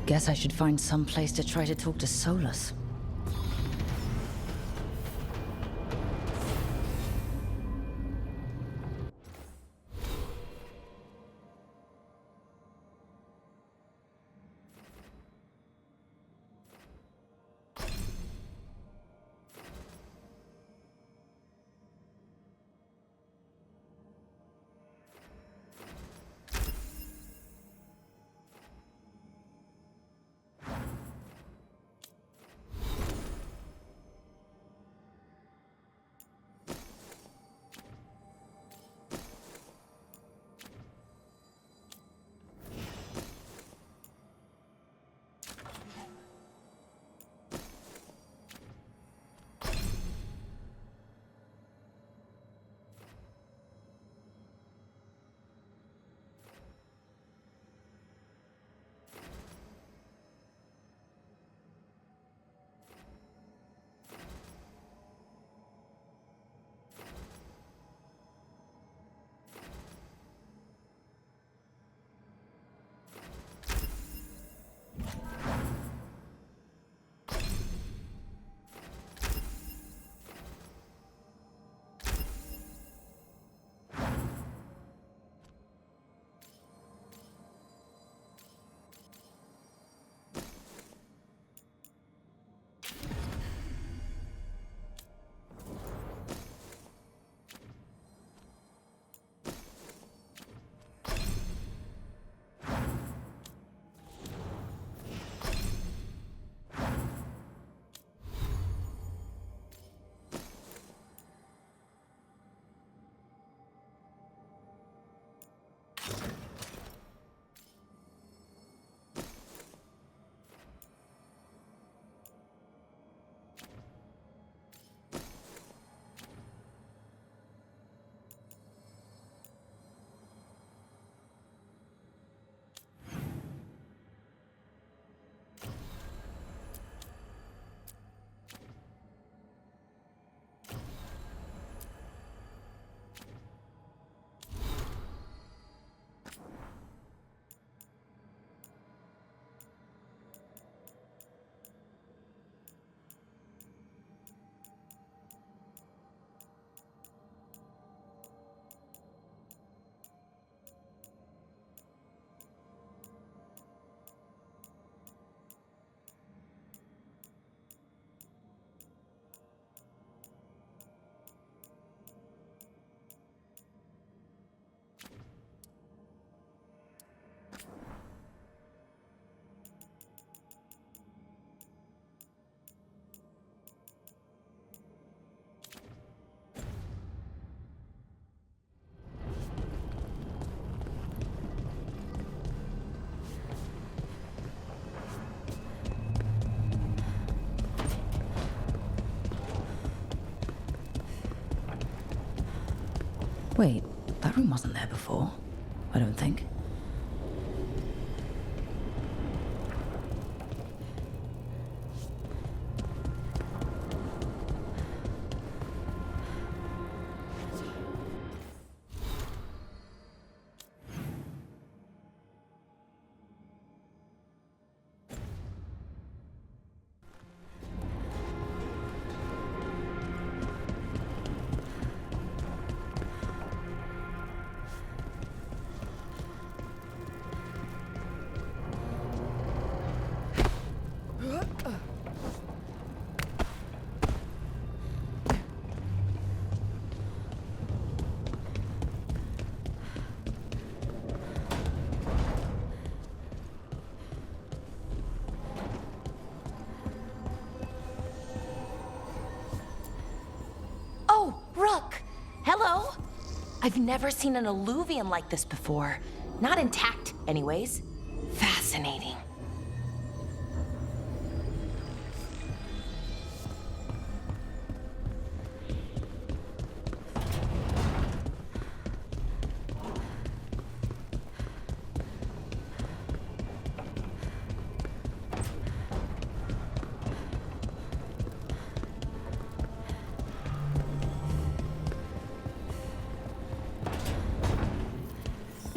Guess I should find some place to try to talk to Solus. Wait, that room wasn't there before. I don't think. Oh, Rook! Hello! I've never seen an alluvium like this before. Not intact, anyways. Fascinating.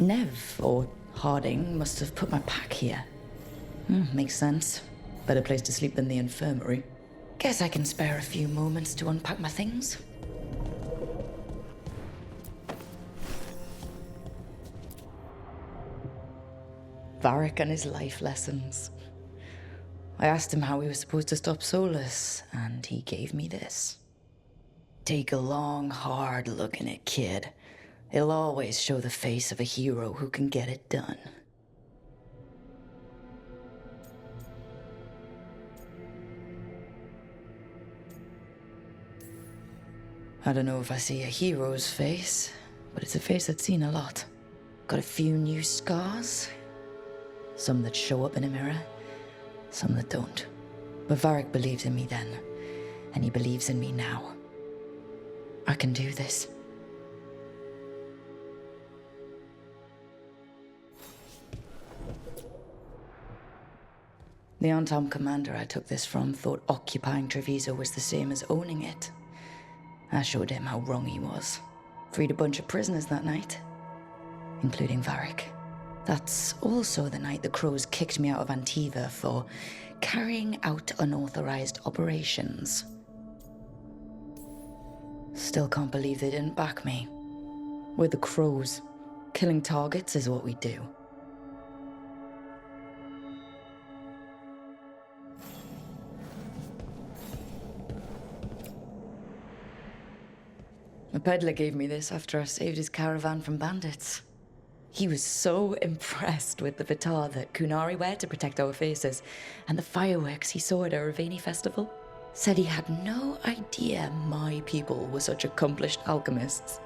Nev, or Harding, must have put my pack here. Makes sense. Better place to sleep than the infirmary. Guess I can spare a few moments to unpack my things. Varric and his life lessons. I asked him how we were supposed to stop Solus, and he gave me this. Take a long, hard look in it, kid. It'll always show the face of a hero who can get it done. I don't know if I see a hero's face, but it's a face I've seen a lot. Got a few new scars. Some that show up in a mirror, some that don't. But Varric believed in me then, and he believes in me now. I can do this. The Antom commander I took this from thought occupying Treviso was the same as owning it. I showed him how wrong he was. Freed a bunch of prisoners that night, including Varric. That's also the night the Crows kicked me out of Antiva for carrying out unauthorized operations. Still can't believe they didn't back me. We're the Crows. Killing targets is what we do. A peddler gave me this after I saved his caravan from bandits. He was so impressed with the Vitar that Kunari wear to protect our faces, and the fireworks he saw at our Ravani festival. Said he had no idea my people were such accomplished alchemists.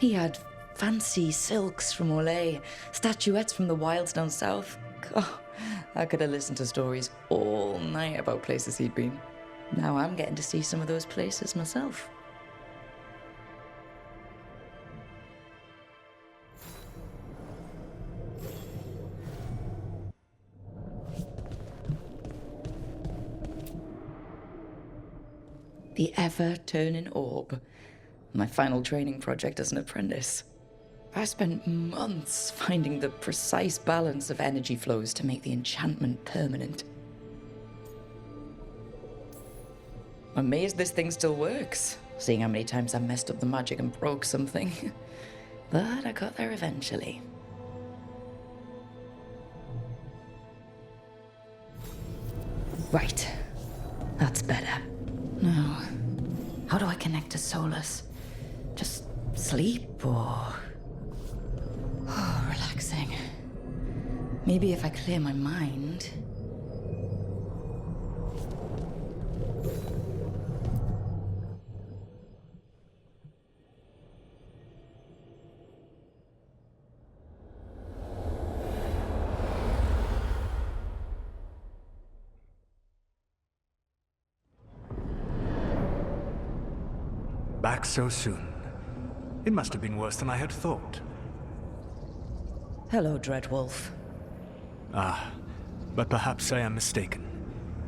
He had fancy silks from Olay, statuettes from the wilds down south. Oh, I could have listened to stories all night about places he'd been. Now I'm getting to see some of those places myself. The ever-turning orb. My final training project as an apprentice. I spent months finding the precise balance of energy flows to make the enchantment permanent. I'm amazed this thing still works, seeing how many times I messed up the magic and broke something. But I got there eventually. Right. That's better. Now, how do I connect to Solus? Just sleep or... Oh, relaxing. Maybe if I clear my mind... Back so soon. It must have been worse than I had thought. Hello, Dreadwolf. Ah, but perhaps I am mistaken.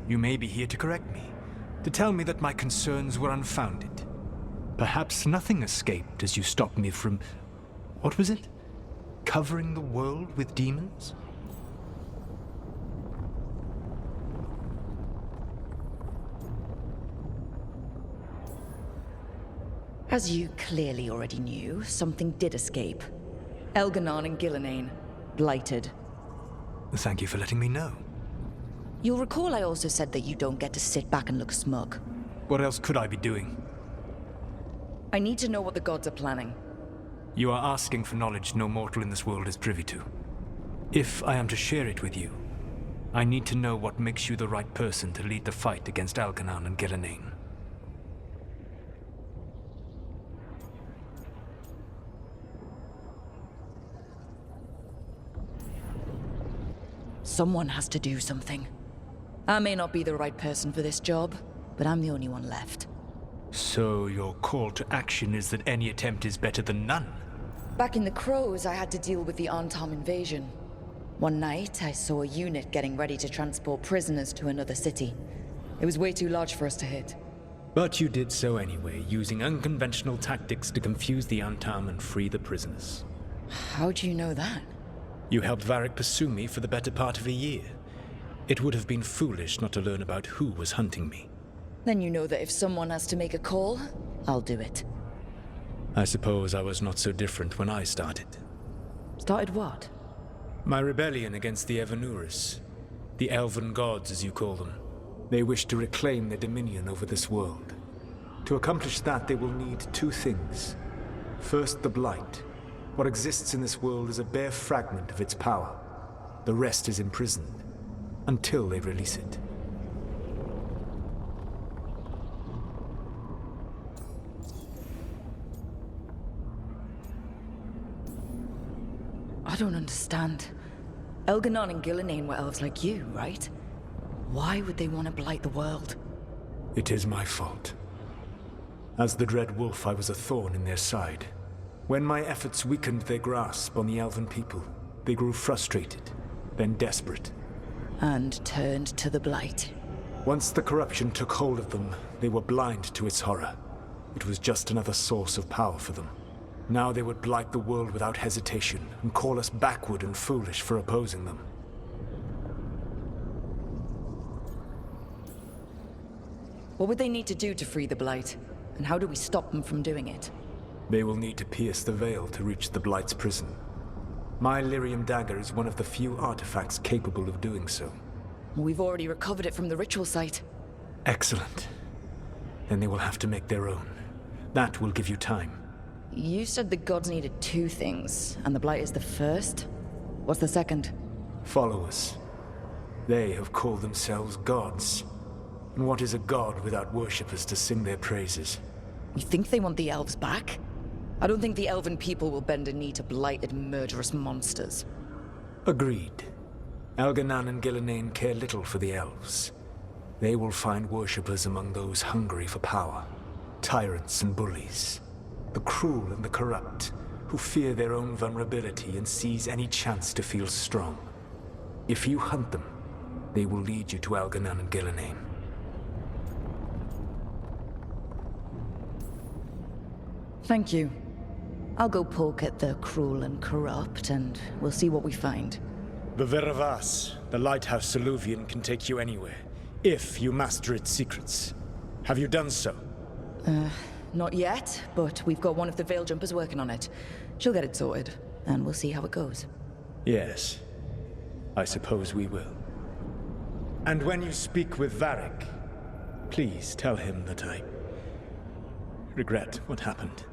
You may be here to correct me, to tell me that my concerns were unfounded. Perhaps nothing escaped as you stopped me from... what was it? Covering the world with demons? As you clearly already knew, something did escape. Elganon and Gillenane. Blighted. Thank you for letting me know. You'll recall I also said that you don't get to sit back and look smug. What else could I be doing? I need to know what the gods are planning. You are asking for knowledge no mortal in this world is privy to. If I am to share it with you, I need to know what makes you the right person to lead the fight against Elganon and Gillenane. Someone has to do something. I may not be the right person for this job, but I'm the only one left. So your call to action is that any attempt is better than none? Back in the Crows, I had to deal with the Antom invasion. One night, I saw a unit getting ready to transport prisoners to another city. It was way too large for us to hit. But you did so anyway, using unconventional tactics to confuse the Antam and free the prisoners. How do you know that? You helped Varric pursue me for the better part of a year. It would have been foolish not to learn about who was hunting me. Then you know that if someone has to make a call, I'll do it. I suppose I was not so different when I started. Started what? My rebellion against the Evanuris. The elven gods, as you call them. They wish to reclaim their dominion over this world. To accomplish that, they will need two things. First, the Blight. What exists in this world is a bare fragment of its power. The rest is imprisoned, until they release it. I don't understand. Elganon and Gillinane were elves like you, right? Why would they want to blight the world? It is my fault. As the Dread Wolf, I was a thorn in their side. When my efforts weakened their grasp on the elven people, they grew frustrated, then desperate. And turned to the Blight. Once the corruption took hold of them, they were blind to its horror. It was just another source of power for them. Now they would blight the world without hesitation, and call us backward and foolish for opposing them. What would they need to do to free the Blight? And how do we stop them from doing it? They will need to pierce the veil to reach the Blight's prison. My Lyrium dagger is one of the few artifacts capable of doing so. We've already recovered it from the ritual site. Excellent. Then they will have to make their own. That will give you time. You said the gods needed two things, and the Blight is the first? What's the second? Followers. They have called themselves gods. And what is a god without worshippers to sing their praises? You think they want the elves back? I don't think the elven people will bend a knee to blighted, murderous monsters. Agreed. Elganon and Gillinane care little for the elves. They will find worshippers among those hungry for power. Tyrants and bullies. The cruel and the corrupt, who fear their own vulnerability and seize any chance to feel strong. If you hunt them, they will lead you to Elganon and Gillinane. Thank you. I'll go poke at the cruel and corrupt, and we'll see what we find. The Veravas, the lighthouse Soluvian, can take you anywhere, if you master its secrets. Have you done so? Not yet, but we've got one of the Veil Jumpers working on it. She'll get it sorted, and we'll see how it goes. Yes. I suppose we will. And when you speak with Varric, please tell him that I regret what happened.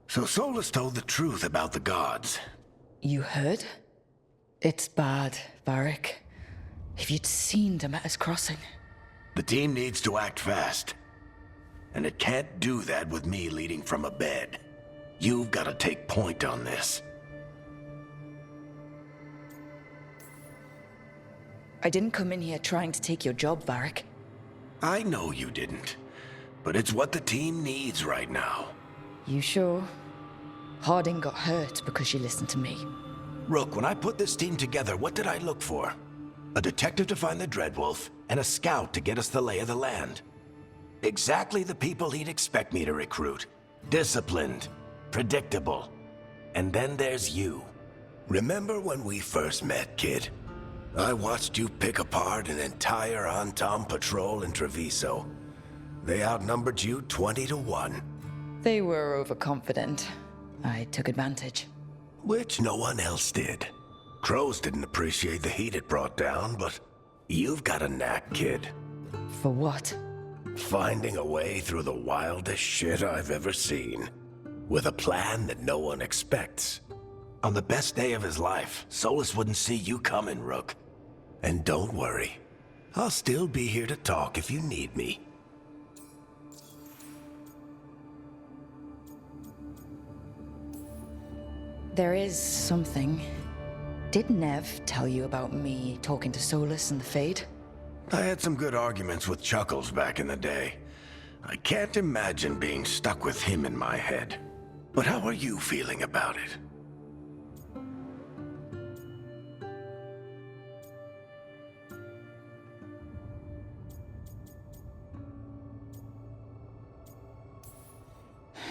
So Solus told the truth about the gods. You heard? It's bad, Varric. If you'd seen Demeter's crossing. The team needs to act fast. And it can't do that with me leading from a bed. You've got to take point on this. I didn't come in here trying to take your job, Varric. I know you didn't, but it's what the team needs right now. You sure? Harding got hurt because she listened to me. Rook, when I put this team together, what did I look for? A detective to find the Dreadwolf, and a scout to get us the lay of the land. Exactly the people he'd expect me to recruit. Disciplined, predictable. And then there's you. Remember when we first met, kid? I watched you pick apart an entire Antom patrol in Treviso. They outnumbered you 20 to 1. They were overconfident. I took advantage. Which no one else did. Crows didn't appreciate the heat it brought down, but you've got a knack, kid. For what? Finding a way through the wildest shit I've ever seen. With a plan that no one expects. On the best day of his life, Solus wouldn't see you coming, Rook. And don't worry. I'll still be here to talk if you need me. There is something. Did Nev tell you about me talking to Solus and the Fade? I had some good arguments with Chuckles back in the day. I can't imagine being stuck with him in my head. But how are you feeling about it?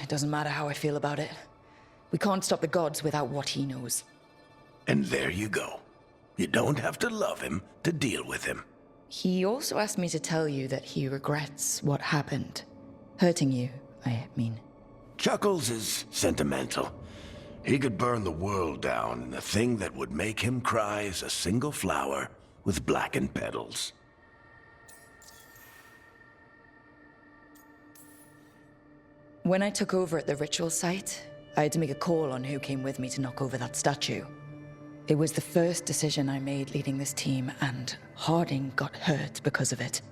It doesn't matter how I feel about it. We can't stop the gods without what he knows. And there you go. You don't have to love him to deal with him. He also asked me to tell you that he regrets what happened. Hurting you, I mean. Chuckles is sentimental. He could burn the world down, and the thing that would make him cry is a single flower with blackened petals. When I took over at the ritual site, I had to make a call on who came with me to knock over that statue. It was the first decision I made leading this team, and Harding got hurt because of it.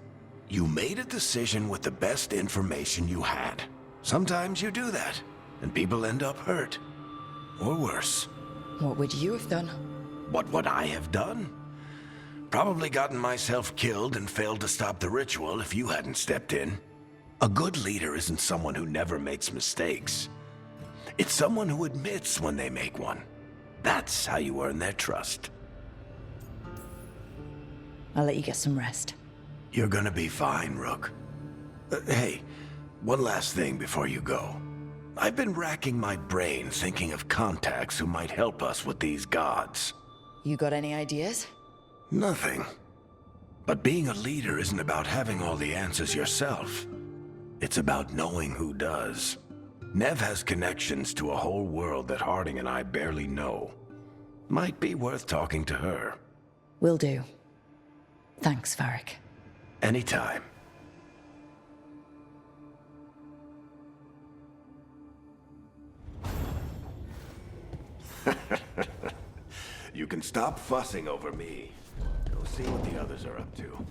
You made a decision with the best information you had. Sometimes you do that, and people end up hurt. Or worse. What would you have done? What would I have done? Probably gotten myself killed and failed to stop the ritual if you hadn't stepped in. A good leader isn't someone who never makes mistakes. It's someone who admits when they make one. That's how you earn their trust. I'll let you get some rest. You're gonna be fine, Rook. Hey, one last thing before you go. I've been racking my brain thinking of contacts who might help us with these gods. You got any ideas? Nothing. But being a leader isn't about having all the answers yourself. It's about knowing who does. Nev has connections to a whole world that Harding and I barely know. Might be worth talking to her. Will do. Thanks, Varric. Anytime. You can stop fussing over me. Go see what the others are up to.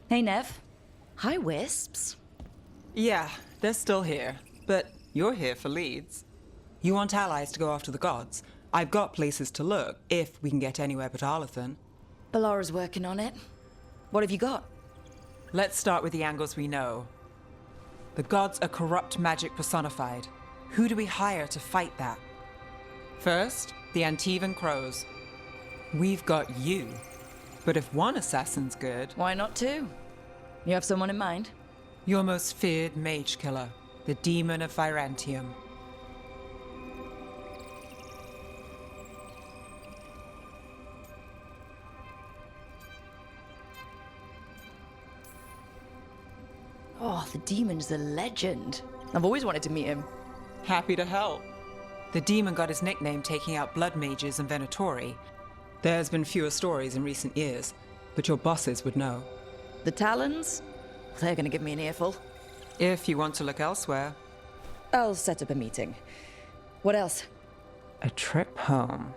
Hey, Nev. Hi, Wisps. Yeah, they're still here. But you're here for leads. You want allies to go after the gods? I've got places to look, if we can get anywhere but Arlathan. Balara's working on it. What have you got? Let's start with the angles we know. The gods are corrupt magic personified. Who do we hire to fight that? First, the Antivan Crows. We've got you. But if one assassin's good... Why not two? You have someone in mind? Your most feared mage killer, the Demon of Virantium. Oh, the demon's a legend. I've always wanted to meet him. Happy to help. The demon got his nickname taking out blood mages and Venatori. There's been fewer stories in recent years, but your bosses would know. The Talons? They're gonna give me an earful. If you want to look elsewhere. I'll set up a meeting. What else? A trip home.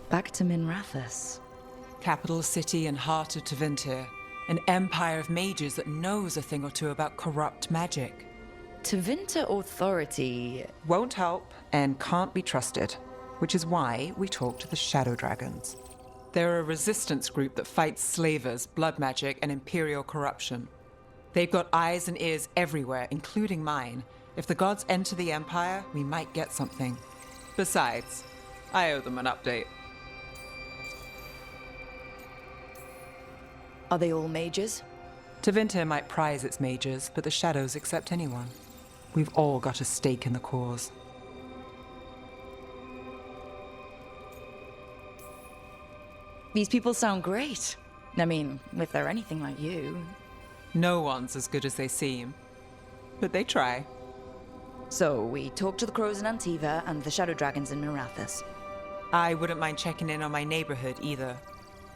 Back to Minrathous. Capital city and heart of Tevinter. An empire of mages that knows a thing or two about corrupt magic. Tevinter Authority... Won't help and can't be trusted, which is why we talk to the Shadow Dragons. They're a resistance group that fights slavers, blood magic, and imperial corruption. They've got eyes and ears everywhere, including mine. If the gods enter the Empire, we might get something. Besides, I owe them an update. Are they all mages? Tevinter might prize its mages, but the Shadows accept anyone. We've all got a stake in the cause. These people sound great. I mean, if they're anything like you. No one's as good as they seem, but they try. So, we talk to the Crows in Antiva and the Shadow Dragons in Minrathous. I wouldn't mind checking in on my neighborhood either,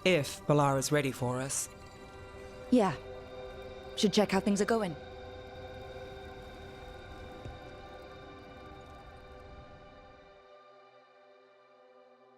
if Balara's ready for us. Yeah. Should check how things are going.